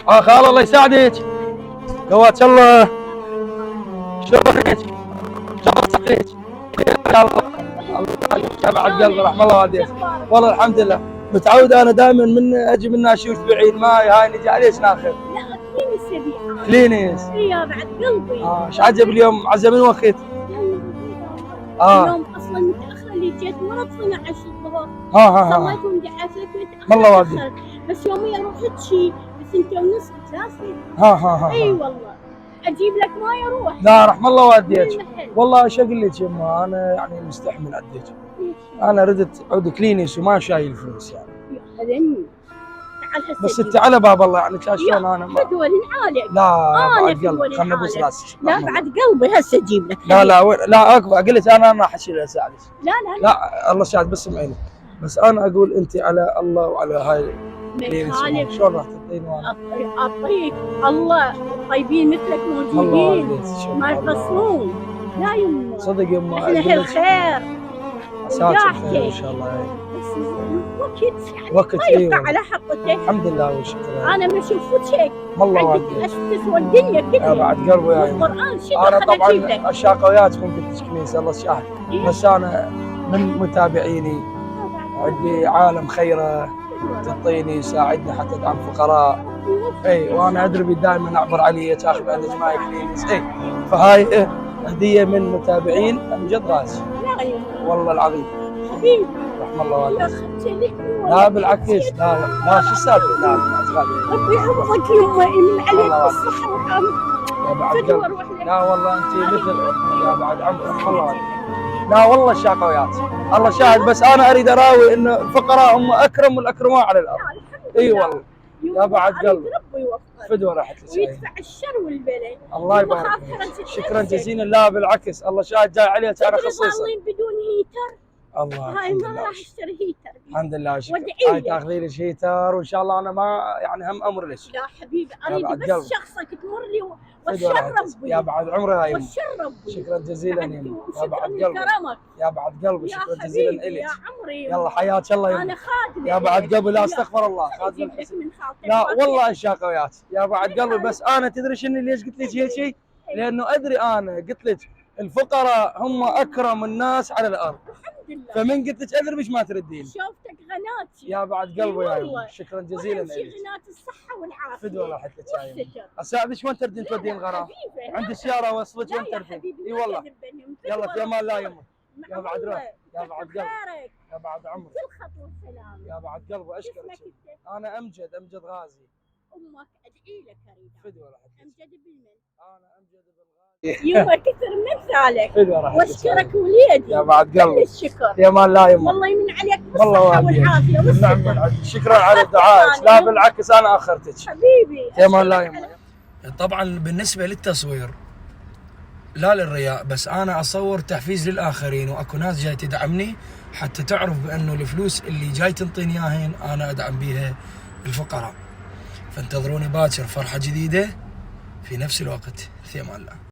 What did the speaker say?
خال الله يساعدك. قوات الله. شلونك؟ شلون صحيك؟ الله بعد قلبي رحم الله والديك. والله الحمد لله. متعود انا دائما من اجي من ناشوش بعيد ماي هاي نجي عليش ناخذ. لا كلينس يبيع. كلينس. يا بعد قلبي. ايش عجب اليوم عزمين وقت؟ اليوم اصلا متاخر اللي جيت ورا 12 الظهر. صليت وندعست متاخر. والله والديك. بس يوميا رحت شي بثنتين ونص ثلاثة. اي والله. اجيب لك ماي اروح. لا رحم الله والديك. والله ايش اقول لك يما انا يعني مستحمل عديك. انا ردت عود كلينس وما شايل فلوس يعني. يا خذني. تعال هسه بس انت على باب الله يعني شلون انا ما فدوى نعالج. لا بعد قلبي خلنا نبوس راسك. لا بعد قلبي هسه اجيب لك. لا اكبر قلت انا راح اشيل اساعدك. لا الله يساعدك بس اسمعيني. بس انا اقول انت على الله وعلى هاي كلينس شلون راح تعطيني وانا؟ اعطيك الله طيبين مثلك موجودين ما يقصرون. لا يما صدق يما احنا الخير اساتذه الخير ان شاء الله. بس وقت يقطع على حقته. الحمد لله والشكر. انا ما اشوف هيك والله والله تسوى الدنيا كلها. يا بعد قلبي يا القران شنو انا طبعا اشياء وياكم قلت كنيسه الله شاهد. بس انا من متابعيني عندي عالم خيره تعطيني يساعدني حتى ادعم فقراء. اي وانا ادري دائما اعبر علي تاخذ عندك ماي كلينس. اي فهاي هديه من متابعين امجد غازي. والله العظيم حبيبي رحم الله والديك. لا لا بالعكس لا شو السالفه؟ لا ربي يحفظك يما من عليك بالصحه والعافيه. يا بعد قلبي. لا والله انت مثل يا بعد عمرك رحم الله والديك. لا والله الشاقويات الله شاهد. بس انا اريد اراوي ان الفقراء هم اكرم والاكرماء على الارض. اي والله يا بعد قلبي. ربي يوفقك فدوه راحت لك ويدفع الشر والبلاء. الله يبارك فيك. شكرا جزيلا. لا بالعكس الله شاهد جاي عليها انا خصيصا. بدون هيتر. الله هاي ما راح اشتري هيتر. الحمد لله هاي تاخذي لي هيتر وان شاء الله انا ما يعني هم امر لك. لا حبيبي اريد بس شخصك تمر لي والشر ربي. يا بعد عمري هاي والشر ربي. شكرا جزيلا يا بعد قلبي. كرمك يا بعد قلبي شكرا جزيلا لك. يا عمري يلا حياك الله انا خادمه يا بعد قلبي. لا استغفر الله خادم الحسن. لا والله الشاقويات يا بعد قلبي. بس انا تدري شنو ليش قلت لك هيك شيء؟ لانه ادري انا قلت لك الفقراء هم اكرم الناس على الارض. فمن قلت لك ادري مش ما تردين. شوفتك غناتي يا بعد قلبي يا شكرا جزيلا لك. غنات الصحه والعافيه. فدوه راحت لك يا اساعدك وين تردين تودين غرام؟ عندي سياره اوصلك وين تردين؟ اي والله. يلا في امان الله يمه. يا بعد روح يا بعد قلبي يا بعد عمري. كل خطوه سلام يا بعد قلبي اشكرك. انا امجد غازي. امك ادعي لك اريد. فدوه راحت لك. امجد بالمن. انا امجد بالغازي. يما كثر مثالك. فدوه راحت لك. واشكرك وليدي. يا بعد قلبي. الشكر. يا مان لا يمه. والله يمن عليك بالصحه والعافيه والشكر. نعم شكرا على الدعاء. لا بالعكس انا اخرتك حبيبي. يا مان لا يمه. طبعا بالنسبه للتصوير لا للرياء، بس انا اصور تحفيز للاخرين واكو ناس جاي تدعمني حتى تعرف بانه الفلوس اللي جاي تنطيني اياهن انا ادعم بيها الفقراء. فانتظروني باكر فرحه جديده في نفس الوقت. في امان الله.